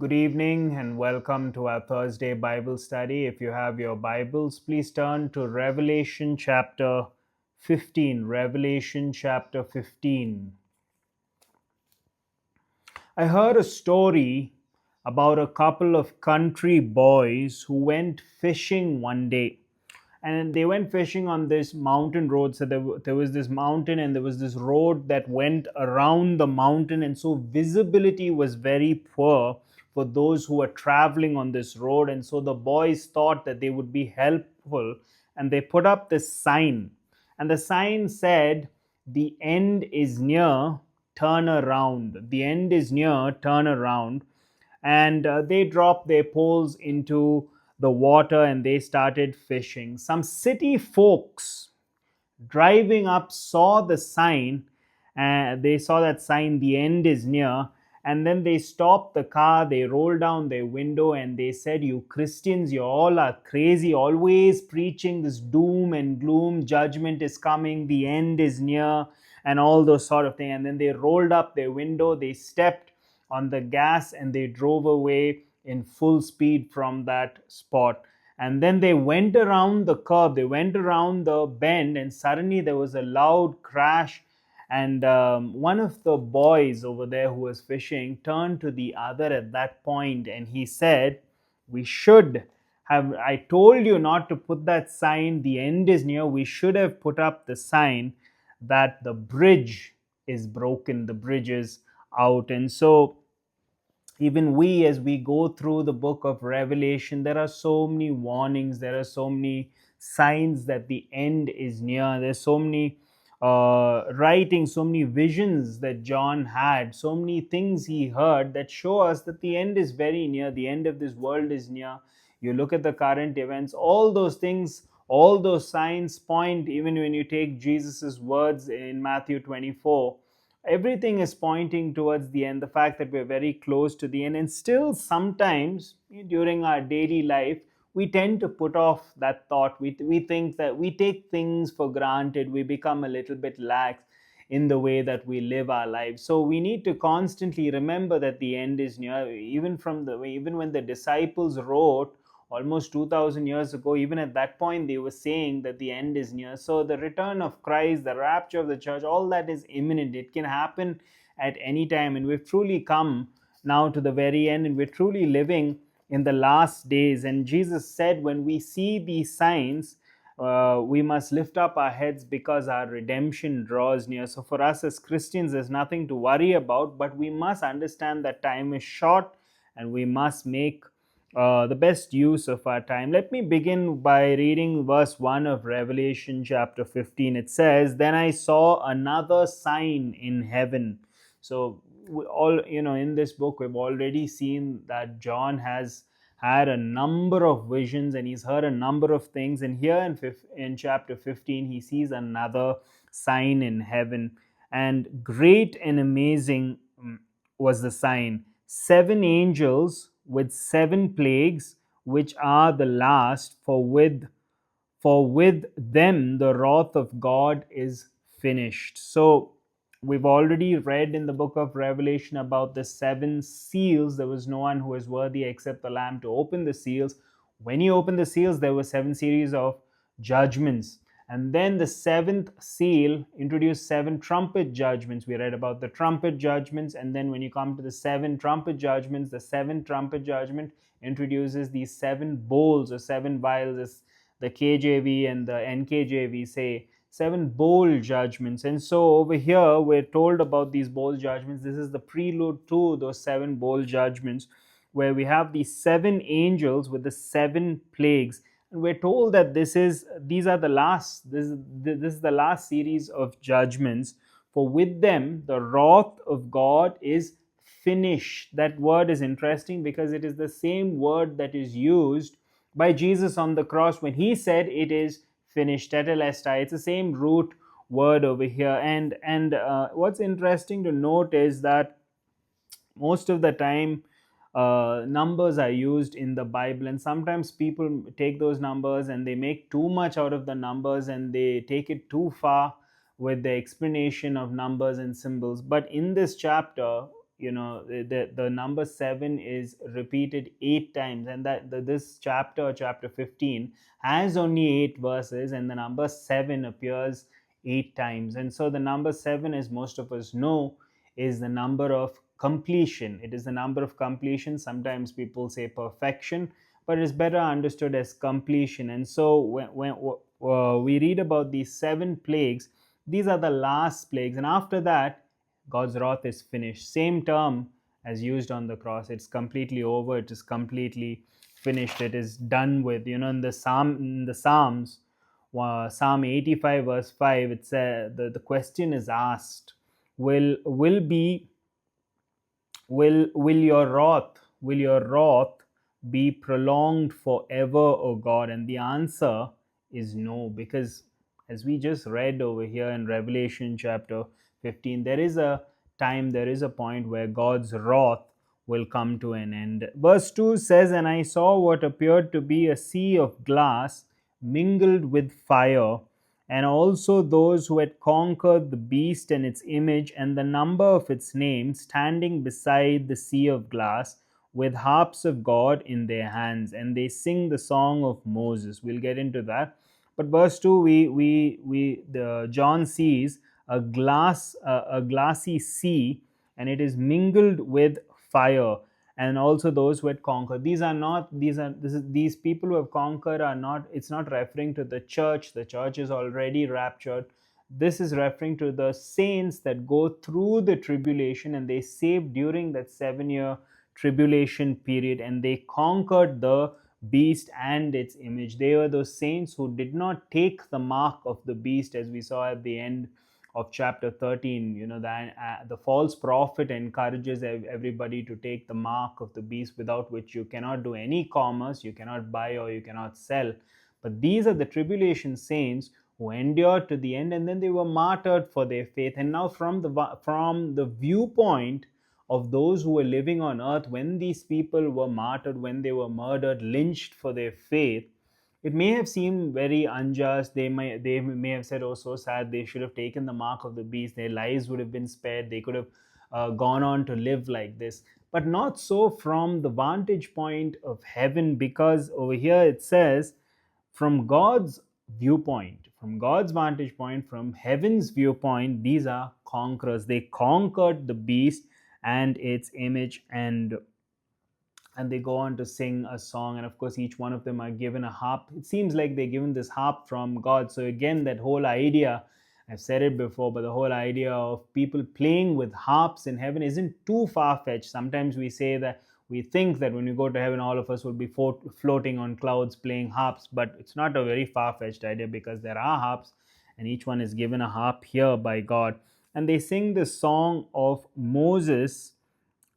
Good evening and welcome to our Thursday Bible study. If you have your Bibles, please turn to Revelation chapter 15. Revelation chapter 15. I heard a story about a couple of country boys who went fishing one day. And they went fishing on this mountain road. So there was this mountain and there was this road that went around the mountain, and so visibility was very poor for those who were traveling on this road. And so the boys thought that they would be helpful, and they put up this sign, and the sign said, "The end is near, turn around." The end is near, turn around. And they dropped their poles into the water and they started fishing. Some city folks driving up saw the sign, and they saw that sign, "The end is near." And then they stopped the car, they rolled down their window, and they said, "You Christians, you all are crazy, always preaching this doom and gloom, judgment is coming, the end is near," and all those sort of things. And then they rolled up their window, they stepped on the gas, and they drove away in full speed from that spot. And then they went around the curve, they went around the bend, and suddenly there was a loud crash. And one of the boys over there who was fishing turned to the other at that point and he said, "We should have, I told you not to put that sign, 'The end is near.' We should have put up the sign that the bridge is broken, the bridge is out." And so even we, as we go through the book of Revelation, there are so many warnings, there are so many signs that the end is near. There's so many writings, so many visions that John had, so many things he heard that show us that the end is very near, the end of this world is near. You look at the current events, all those things, all those signs point, even when you take Jesus's words in Matthew 24, everything is pointing towards the end, the fact that we're very close to the end. And still sometimes during our daily life we tend to put off that thought. We think that we take things for granted, we become a little bit lax in the way that we live our lives. So we need to constantly remember that the end is near. Even when the disciples wrote almost 2000 years ago, even at that point they were saying that the end is near. So the return of Christ, the rapture of the church, all that is imminent. It can happen at any time, and we've truly come now to the very end, and we're truly living in the last days. And Jesus said, when we see these signs, we must lift up our heads because our redemption draws near. So for us as Christians, there's nothing to worry about, but we must understand that time is short and we must make the best use of our time. Let me begin by reading verse 1 of Revelation chapter 15. It says, "Then I saw another sign in heaven." So we all, in this book we've already seen that John has had a number of visions and he's heard a number of things, and here in chapter 15 he sees another sign in heaven. And great and amazing was the sign: seven angels with seven plagues, which are the last, for with them the wrath of God is finished. So we've already read in the book of Revelation about the seven seals. There was no one who was worthy except the Lamb to open the seals. When he opened the seals, there were seven series of judgments. And then the seventh seal introduced seven trumpet judgments. We read about the trumpet judgments. And then when you come to the seven trumpet judgments, the seventh trumpet judgment introduces these seven bowls or seven vials. The KJV and the NKJV say seven bowl judgments. And so over here we're told about these bowl judgments. This is the prelude to those seven bowl judgments, where we have these seven angels with the seven plagues. And we're told that these are the last, this is the last series of judgments. For with them the wrath of God is finished. That word is interesting because it is the same word that is used by Jesus on the cross when he said it is finished, tetelestai. It's the same root word over here. And what's interesting to note is that most of the time numbers are used in the Bible, and sometimes people take those numbers and they make too much out of the numbers and they take it too far with the explanation of numbers and symbols. But in this chapter, the number 7 is repeated 8 times, and this chapter 15 has only 8 verses, and the number 7 appears 8 times. And so the number 7, as most of us know, is the number of completion. It is the number of completion. Sometimes people say perfection, but it's better understood as completion. And so when we read about these 7 plagues, these are the last plagues, and after that, God's wrath is finished. Same term as used on the cross. It's completely over. It is completely finished. It is done with. In the Psalms, Psalm 85 verse 5, it says the question is asked, will be will your wrath be prolonged forever, O God? And the answer is no, because as we just read over here in Revelation chapter 15, there is a time, there is a point where God's wrath will come to an end. Verse 2 says, "And I saw what appeared to be a sea of glass mingled with fire, and also those who had conquered the beast and its image and the number of its name, standing beside the sea of glass with harps of God in their hands, and they sing the song of Moses." We'll get into that. But verse 2, the John sees a glassy sea, and it is mingled with fire, and also those who had conquered. These people who have conquered are not, it's not referring to the church. The church is already raptured. This is referring to the saints that go through the tribulation, and they saved during that 7-year tribulation period, and they conquered the beast and its image. They were those saints who did not take the mark of the beast, as we saw at the end of chapter 13. The false prophet encourages everybody to take the mark of the beast, without which you cannot do any commerce, you cannot buy, or you cannot sell. But these are the tribulation saints who endured to the end, and then they were martyred for their faith. And now from the viewpoint of those who were living on earth, when these people were martyred, when they were murdered, lynched for their faith, it may have seemed very unjust. They may have said, "Oh, so sad, they should have taken the mark of the beast. Their lives would have been spared. They could have gone on to live like this." But not so from the vantage point of heaven, because over here it says, from God's viewpoint, from God's vantage point, from heaven's viewpoint, these are conquerors. They conquered the beast and its image, and they go on to sing a song. And of course, each one of them are given a harp. It seems like they're given this harp from God. So again, that whole idea, I've said it before, but the whole idea of people playing with harps in heaven isn't too far-fetched. Sometimes we say that we think that when we go to heaven, all of us will be floating on clouds playing harps, but it's not a very far-fetched idea, because there are harps, and each one is given a harp here by God. And they sing the song of Moses,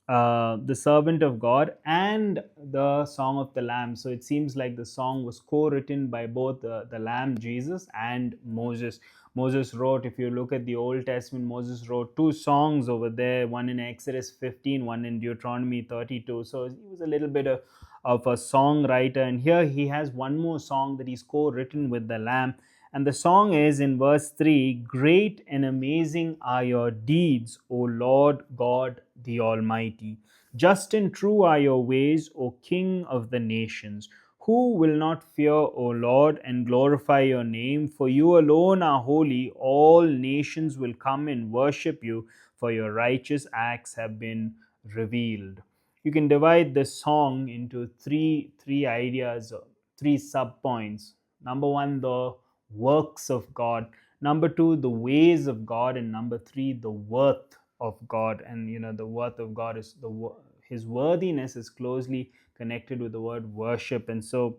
the servant of God, and the Song of the Lamb. So it seems like the song was co-written by both the Lamb, Jesus, and Moses. Moses wrote, if you look at the Old Testament, Moses wrote 2 songs over there, one in Exodus 15, one in Deuteronomy 32. So he was a little bit of a songwriter. And here he has one more song that he's co-written with the Lamb. And the song is in verse 3, "Great and amazing are your deeds, O Lord God the Almighty. Just and true are your ways, O King of the nations. Who will not fear, O Lord, and glorify your name? For you alone are holy. All nations will come and worship you, for your righteous acts have been revealed." You can divide this song into three ideas, 3 subpoints. Number 1, the works of God. Number 2, the ways of God. And number 3, the worth of God. And the worth of God is his worthiness is closely connected with the word worship. And so,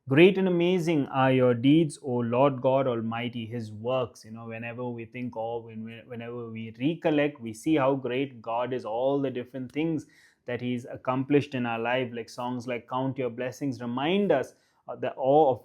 great and amazing are your deeds, O Lord God Almighty. His works, whenever we think of, whenever we recollect, we see how great God is, all the different things that he's accomplished in our life. Like songs like "Count Your Blessings" remind us of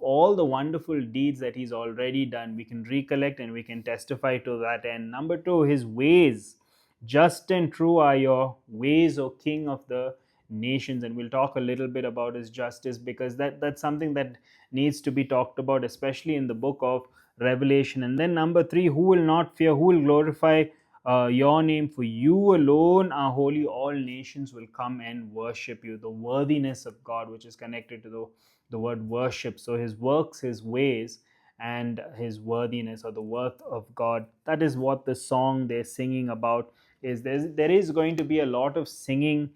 all the wonderful deeds that he's already done. We can recollect and we can testify to that. And number 2, his ways. Just and true are your ways, O King of the nations. And we'll talk a little bit about his justice, because that's something that needs to be talked about, especially in the book of Revelation. And then number 3, who will not fear, who will glorify your name, for you alone are holy. All nations will come and worship you. The worthiness of God, which is connected to the word worship. So his works, his ways, and his worthiness, or the worth of God. That is what the song they're singing about is. There is going to be a lot of singing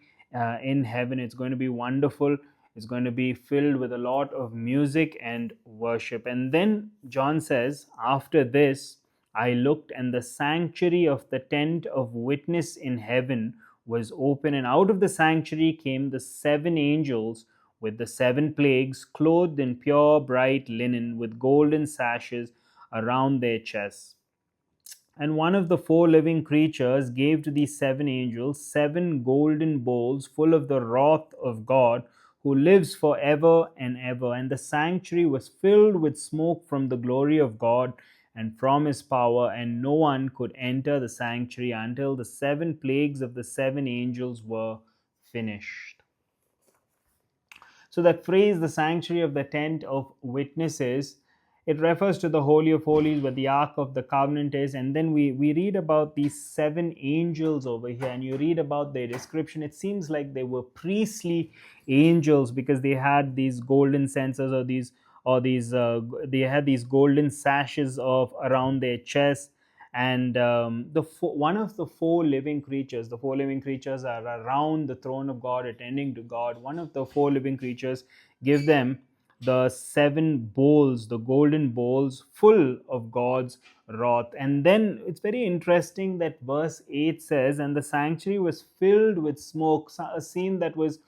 in heaven. It's going to be wonderful. It's going to be filled with a lot of music and worship. And then John says, after this, I looked, and the sanctuary of the tent of witness in heaven was open, and out of the sanctuary came the seven angels with the seven plagues, clothed in pure bright linen, with golden sashes around their chests. And one of the four living creatures gave to these seven angels seven golden bowls full of the wrath of God, who lives forever and ever. And the sanctuary was filled with smoke from the glory of God and from his power, and no one could enter the sanctuary until the seven plagues of the seven angels were finished. So that phrase, the sanctuary of the tent of witnesses, it refers to the Holy of Holies where the Ark of the Covenant is. And then we read about these seven angels over here, and you read about their description. It seems like they were priestly angels because they had these golden censers, they had these golden sashes of around their chest. And one of the four living creatures are around the throne of God, attending to God. One of the four living creatures give them the seven bowls, the golden bowls full of God's wrath. And then it's very interesting that verse 8 says, and the sanctuary was filled with smoke, a scene that was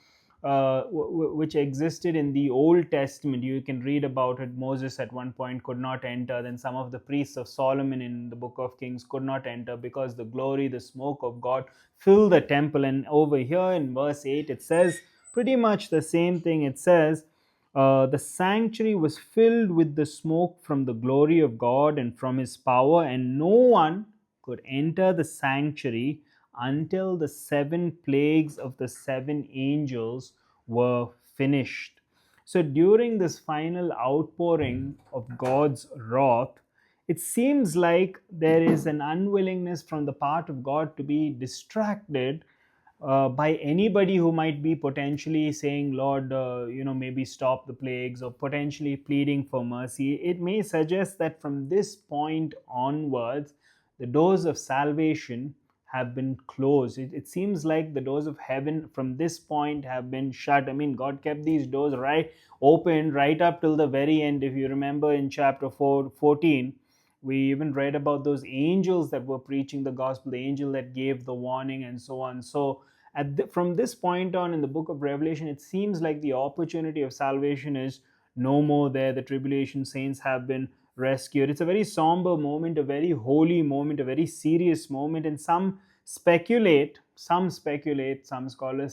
which existed in the Old Testament. You can read about it. Moses at one point could not enter. Then some of the priests of Solomon in the book of Kings could not enter because the glory, the smoke of God filled the temple. And over here in verse 8, it says pretty much the same thing. It says, the sanctuary was filled with the smoke from the glory of God and from his power, and no one could enter the sanctuary until the seven plagues of the seven angels were finished. So, during this final outpouring of God's wrath, it seems like there is an unwillingness from the part of God to be distracted by anybody who might be potentially saying, Lord, maybe stop the plagues, or potentially pleading for mercy. It may suggest that from this point onwards, the doors of salvation have been closed. It seems like the doors of heaven from this point have been shut. I mean, God kept these doors right open right up till the very end. If you remember in chapter 14, we even read about those angels that were preaching the gospel, the angel that gave the warning, and so on. So from this point on in the book of Revelation, it seems like the opportunity of salvation is no more there. The tribulation saints have been rescued. It's a very somber moment, a very holy moment, a very serious moment. And some scholars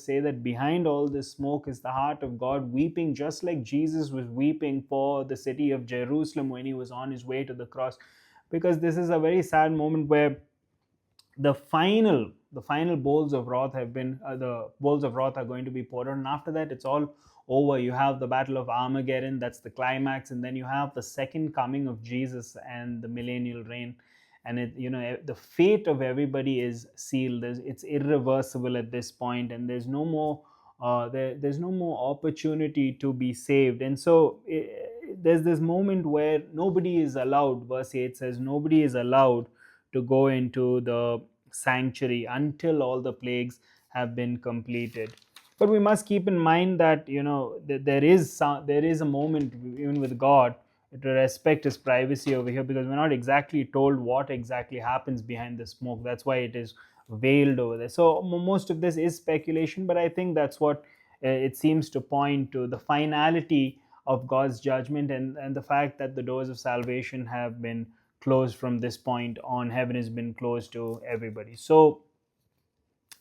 say that behind all this smoke is the heart of God weeping, just like Jesus was weeping for the city of Jerusalem when he was on his way to the cross. Because this is a very sad moment where the final bowls of wrath have been the bowls of wrath are going to be poured out, and after that it's all over. You have the battle of Armageddon, that's the climax, and then you have the second coming of Jesus and the millennial reign. And the fate of everybody is sealed. It's irreversible at this point, and there's no more opportunity to be saved. And so there's this moment where nobody is allowed. Verse 8 says nobody is allowed to go into the sanctuary until all the plagues have been completed. But we must keep in mind that there is a moment even with God to respect his privacy over here, because we're not exactly told what exactly happens behind the smoke. That's why it is veiled over there. So most of this is speculation, but I think that's what it seems to point to, the finality of God's judgment, and the fact that the doors of salvation have been closed from this point on. Heaven has been closed to everybody. So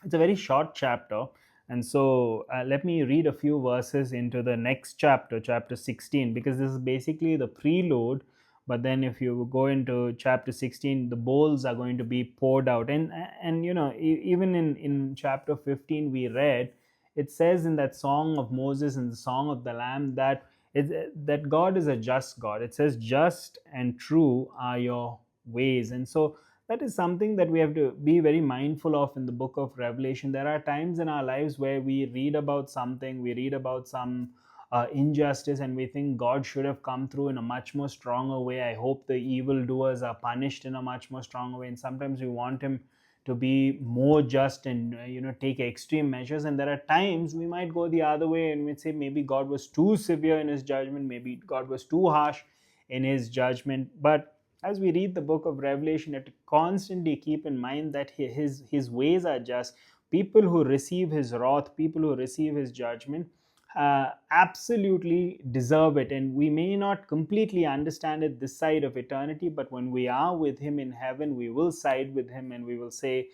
it's a very short chapter. And so let me read a few verses into the next chapter, chapter 16, because this is basically the prelude. But then if you go into chapter 16, the bowls are going to be poured out. And even in chapter 15 we read, it says in that song of Moses and the song of the Lamb that God is a just God. It says, just and true are your ways. And so That is something that we have to be very mindful of in the book of Revelation. There are times in our lives where we read about something, we read about some injustice, and we think God should have come through in a much more stronger way. I hope the evildoers are punished in a much more stronger way. And sometimes we want Him to be more just and take extreme measures. And there are times we might go the other way and we'd say maybe God was too severe in His judgment, maybe God was too harsh in His judgment. But as we read the book of Revelation, it constantly keep in mind that his ways are just. People who receive His wrath, people who receive His judgment, absolutely deserve it. And we may not completely understand it this side of eternity, but when we are with Him in heaven, we will side with Him and we will say,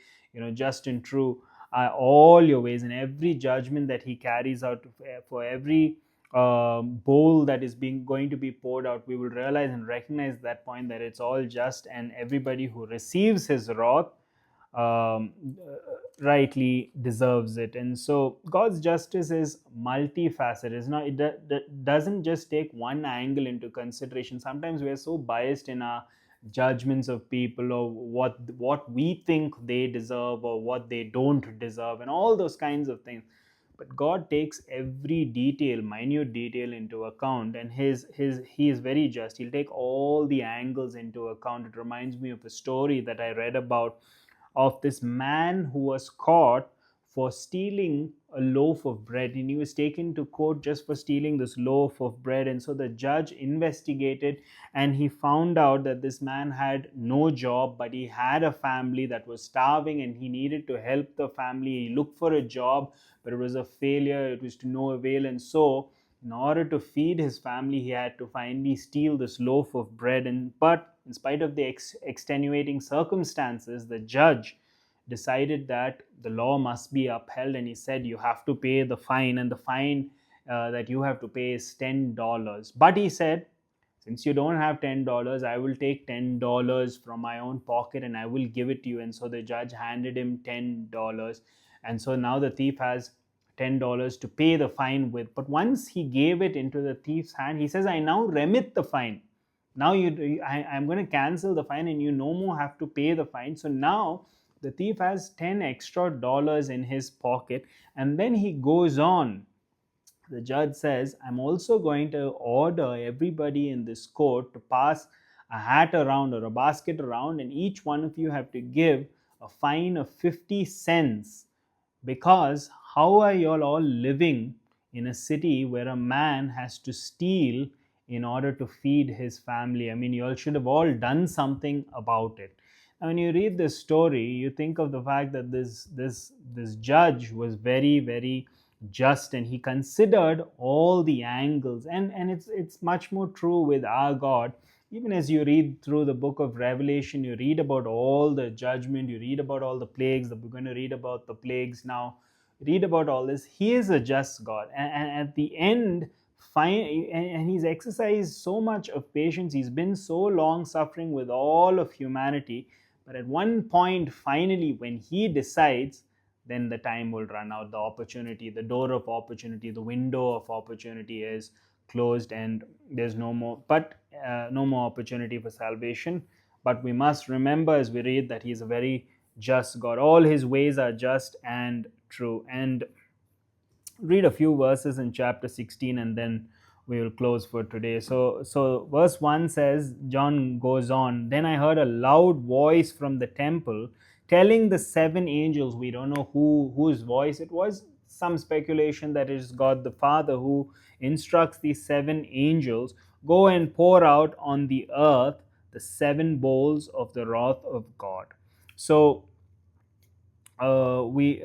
just and true are all your ways. And every judgment that He carries out for every bowl that is being going to be poured out, we will realize and recognize that point that it's all just, and everybody who receives His wrath um, rightly deserves it. And so God's justice is multifaceted. It's not, doesn't just take one angle into consideration. Sometimes we are so biased in our judgments of people, or what we think they deserve or what they don't deserve, and all those kinds of things. But God takes every detail, minute detail, into account, and He is very just. He'll take all the angles into account. It reminds me of a story that I read about, of this man who was caught for stealing a loaf of bread, and he was taken to court just for stealing this loaf of bread. And so the judge investigated, and he found out that this man had no job, but he had a family that was starving, and he needed to help the family. He looked for a job, but it was a failure, it was to no avail. And so in order to feed his family, he had to finally steal this loaf of bread. And but in spite of the extenuating circumstances, the judge decided that the law must be upheld, and he said, you have to pay the fine, and the fine that you have to pay is $10. But he said, since you don't have $10, I will take $10 from my own pocket and I will give it to you. And so the judge handed him $10. And so now the thief has $10 to pay the fine with. But once he gave it into the thief's hand, he says, I now remit the fine. Now I'm going to cancel the fine, and you no more have to pay the fine. So now the thief has 10 extra dollars in his pocket. And then he goes on. The judge says, I'm also going to order everybody in this court to pass a hat around or a basket around, and each one of you have to give a fine of 50 cents. Because how are you all living in a city where a man has to steal in order to feed his family? I mean, you all should have all done something about it. Now, when you read this story, you think of the fact that this judge was very, very just, and he considered all the angles. And it's much more true with our God. Even as you read through the book of Revelation, you read about all the judgment, you read about all the plagues, that we're going to read about the plagues now, read about all this. He is a just God, and at the end, and he's exercised so much of patience. He's been so long suffering with all of humanity, but at one point, finally, when he decides, then the time will run out. The opportunity, the door of opportunity, the window of opportunity is closed, and there's no more opportunity for salvation. But we must remember, as we read, that He's a very just God. All His ways are just and true. And read a few verses in chapter 16, and then we will close for today. So verse 1 says, John goes on, then I heard a loud voice from the temple telling the seven angels. We don't know whose voice it was. Some speculation that it is God the Father who instructs these seven angels, go and pour out on the earth the seven bowls of the wrath of God. So we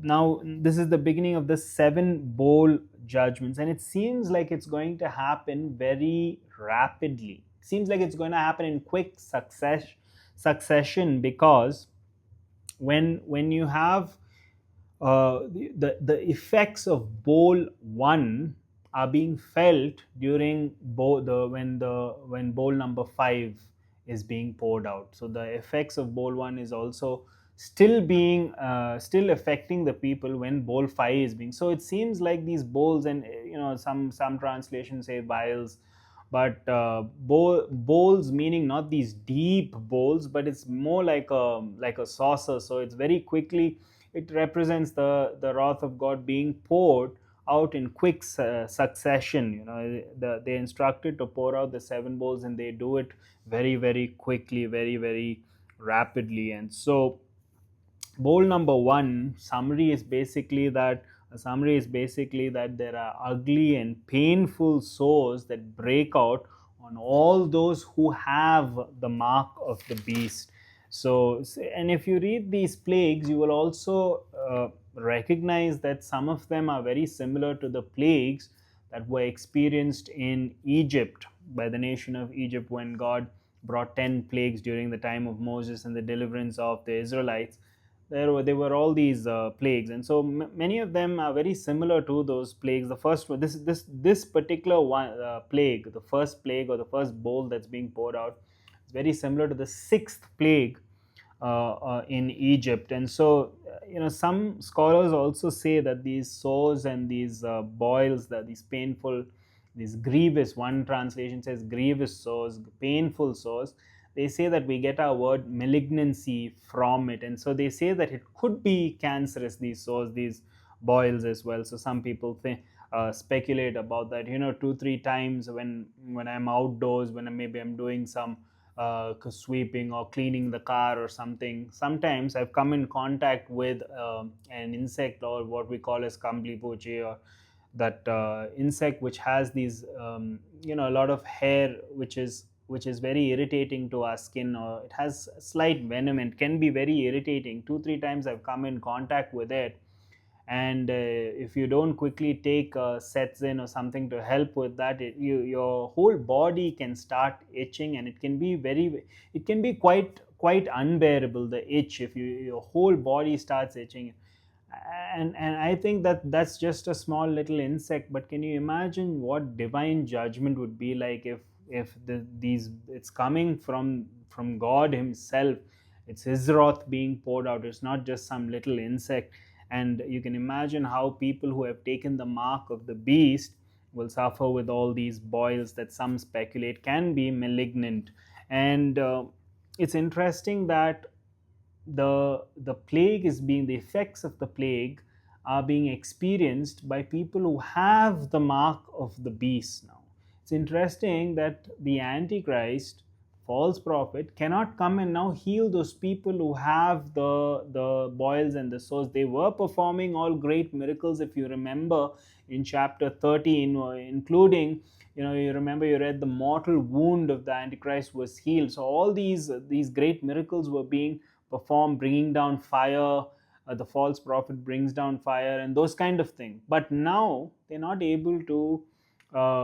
now this is the beginning of the seven bowl judgments, and it seems like it's going to happen very rapidly. It seems like it's going to happen in quick succession, because when you have the effects of bowl one are being felt during when bowl number 5 is being poured out. So the effects of bowl 1 is also still affecting the people when bowl 5 is being. So it seems like these bowls, and some translations say vials But bowls meaning not these deep bowls, but it's more like a saucer. So it's very quickly, it represents the wrath of God being poured out in quick succession. They're instructed to pour out the seven bowls, and they do it very, very quickly, very, very rapidly. And so bowl number one summary is basically that there are ugly and painful sores that break out on all those who have the mark of the beast. So, and if you read these plagues, you will also recognize that some of them are very similar to the plagues that were experienced in Egypt by the nation of Egypt when God brought 10 plagues during the time of Moses and the deliverance of the Israelites. There were all these plagues, and so many of them are very similar to those plagues. The first one, this particular one plague, the first plague or the first bowl that's being poured out, is very similar to the sixth plague in Egypt. And so, some scholars also say that these sores and these boils, that these painful, these grievous, one translation says grievous sores, painful sores, they say that we get our word malignancy from it. And so they say that it could be cancerous, these sores, these boils as well. So some people think, speculate about that, 2 3 times when I'm outdoors, when maybe I'm doing some sweeping or cleaning the car or something. Sometimes I've come in contact with an insect, or what we call as kambli poche, or that insect which has these a lot of hair, which is very irritating to our skin, or it has slight venom and can be very irritating. 2 3 times I've come in contact with it, and if you don't quickly take Cetirizine or something to help with that, your whole body can start itching, and it can be quite unbearable, the itch, if your whole body starts itching. And I think that that's just a small little insect, but can you imagine what divine judgment would be like if these it's coming from God himself. It's his wrath being poured out. It's not just some little insect. And you can imagine how people who have taken the mark of the beast will suffer with all these boils that some speculate can be malignant. And it's interesting that the effects of the plague are being experienced by people who have the mark of the beast. Now it's interesting that the Antichrist, false prophet, cannot come and now heal those people who have the boils and the sores. They were performing all great miracles, if you remember, in chapter 13, including, you remember, you read the mortal wound of the Antichrist was healed. So all these great miracles were being performed, bringing down fire. The false prophet brings down fire and those kind of things. But now they're not able to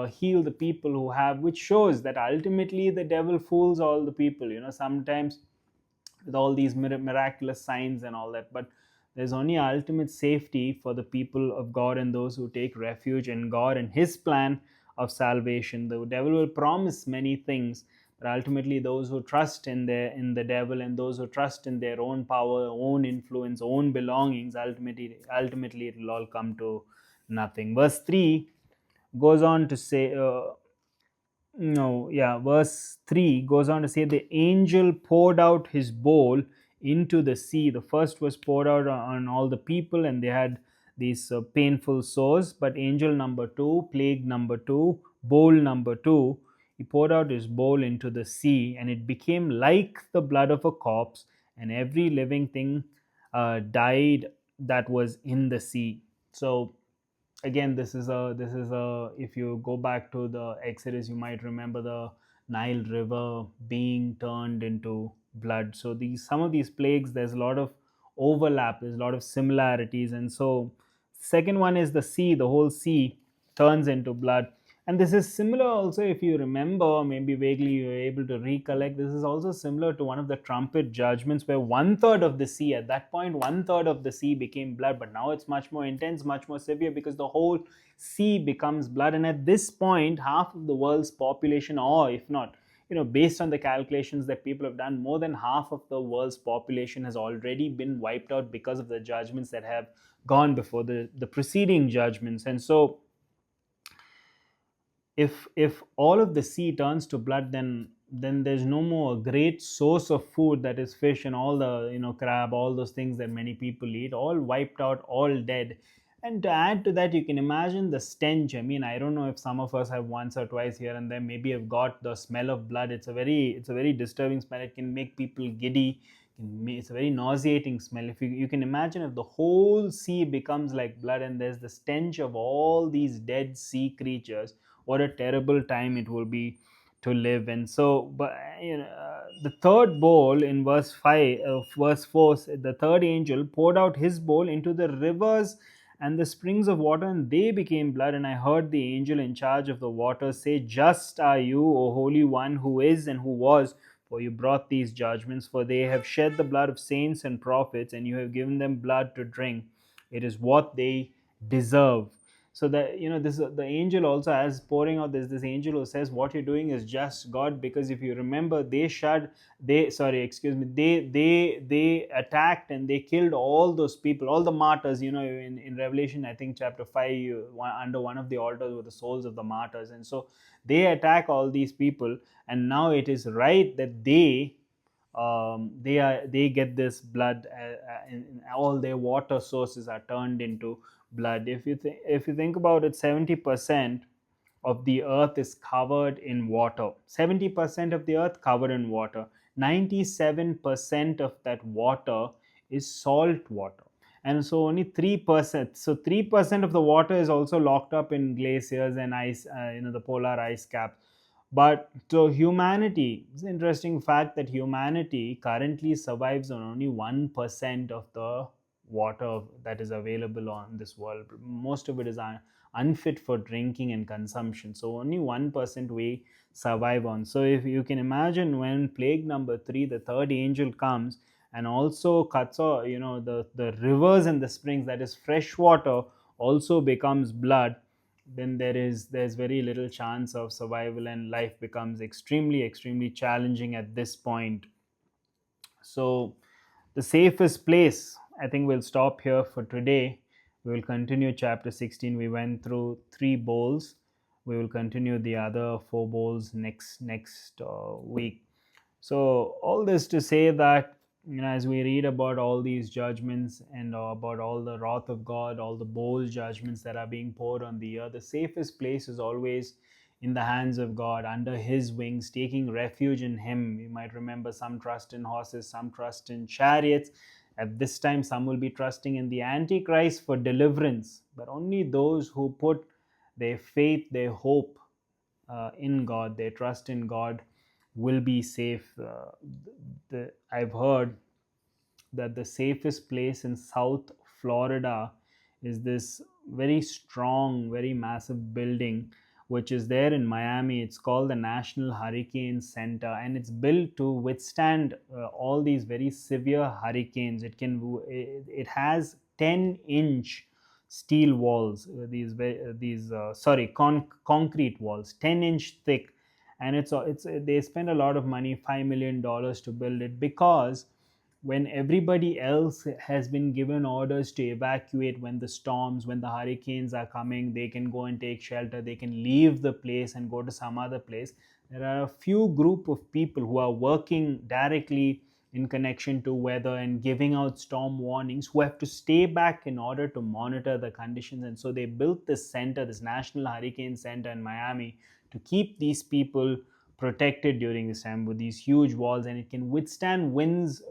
heal the people who have, which shows that ultimately the devil fools all the people, sometimes with all these miraculous signs and all that. But there's only ultimate safety for the people of God and those who take refuge in God and his plan of salvation. The devil will promise many things, but ultimately those who trust in the devil, and those who trust in their own power, own influence, own belongings, ultimately it will all come to nothing. Verse 3 goes on to say, no, yeah, verse 3 goes on to say, the angel poured out his bowl into the sea. The first was poured out on all the people, and they had these painful sores. But angel number 2, plague number 2, bowl number 2, he poured out his bowl into the sea, and it became like the blood of a corpse, and every living thing died that was in the sea. So again, this is a if you go back to the Exodus, you might remember the Nile River being turned into blood. So these some of these plagues, there's a lot of overlap, there's a lot of similarities. And so second one is the sea. The whole sea turns into blood. And this is similar also, if you remember, maybe vaguely you're able to recollect, this is also similar to one of the trumpet judgments, where one third of the sea, at that point, one third of the sea became blood. But now it's much more intense, much more severe, because the whole sea becomes blood. And at this point, half of the world's population, or if not, based on the calculations that people have done, more than half of the world's population has already been wiped out because of the judgments that have gone before, the preceding judgments. And so if all of the sea turns to blood, then there's no more great source of food, that is fish and all the, crab, all those things that many people eat, all wiped out, all dead. And to add to that, you can imagine the stench. I mean, I don't know if some of us have once or twice here and there maybe have got the smell of blood. It's a very disturbing smell. It can make people giddy. It's a very nauseating smell. If you can imagine, if the whole sea becomes like blood and there's the stench of all these dead sea creatures, what a terrible time it will be to live. And so, but the third bowl in verse 5, verse 4, the third angel poured out his bowl into the rivers and the springs of water, and they became blood. And I heard the angel in charge of the waters say, "Just are you, O Holy One, who is and who was, for you brought these judgments. For they have shed the blood of saints and prophets, and you have given them blood to drink. It is what they deserve." So that, this, the angel also, as pouring out, this angel who says, what you're doing is just, God, because if you remember, they attacked and they killed all those people, all the martyrs. In Revelation, I think chapter 5, under one of the altars were the souls of the martyrs. And so they attack all these people, and now it is right that they get this blood, and all their water sources are turned into blood. If you think about it, 70% of the earth is covered in water. 70% of the earth covered in water. 97% of that water is salt water. And so only 3%. So 3% of the water is also locked up in glaciers and ice, the polar ice caps. But to humanity, it's an interesting fact that humanity currently survives on only 1% of the water that is available on this world. Most of it is unfit for drinking and consumption. So only 1% we survive on. So if you can imagine, when plague number 3, the third angel comes and also cuts off, the rivers and the springs, that is fresh water, also becomes blood, then there's very little chance of survival, and life becomes extremely, extremely challenging at this point. So the safest place, I think we'll stop here for today. We will continue chapter 16. We went through 3 bowls. We will continue the other 4 bowls next week. So all this to say that, as we read about all these judgments and about all the wrath of God, all the bold judgments that are being poured on the earth, the safest place is always in the hands of God, under His wings, taking refuge in Him. You might remember, some trust in horses, some trust in chariots. At this time, some will be trusting in the Antichrist for deliverance, but only those who put their faith, their hope in God, their trust in God, will be safe. I've heard that the safest place in South Florida is this very strong, very massive building which is there in Miami. It's called the National Hurricane Center, and it's built to withstand all these very severe hurricanes. It has 10-inch steel walls, concrete walls, 10-inch thick, and it's they spend a lot of money, $5 million, to build it, because when everybody else has been given orders to evacuate, when the hurricanes are coming, they can go and take shelter, they can leave the place and go to some other place. There are a few group of people who are working directly in connection to weather and giving out storm warnings, who have to stay back in order to monitor the conditions. And so they built this National Hurricane Center in Miami, to keep these people protected during this time with these huge walls, and it can withstand winds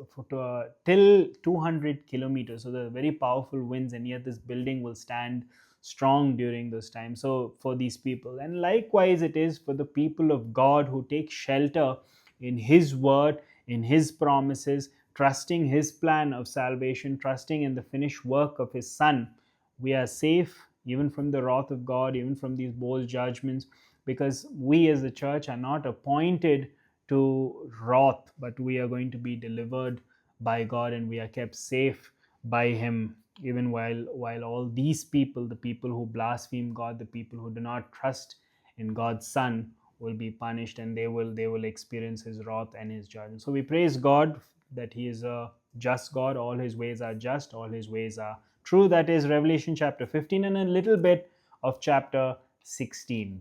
till 200 kilometers. So they're very powerful winds, and yet this building will stand strong during this time. So for these people, and likewise it is for the people of God who take shelter in His word, in His promises, trusting His plan of salvation, trusting in the finished work of His Son. We are safe even from the wrath of God, even from these bold judgments, because we as the church are not appointed to wrath, but we are going to be delivered by God, and we are kept safe by Him, even while all these people, the people who blaspheme God, the people who do not trust in God's Son, will be punished, and they will experience His wrath and His judgment. So we praise God that He is a just God. All His ways are just, all His ways are true. That is Revelation chapter 15 and a little bit of chapter 16.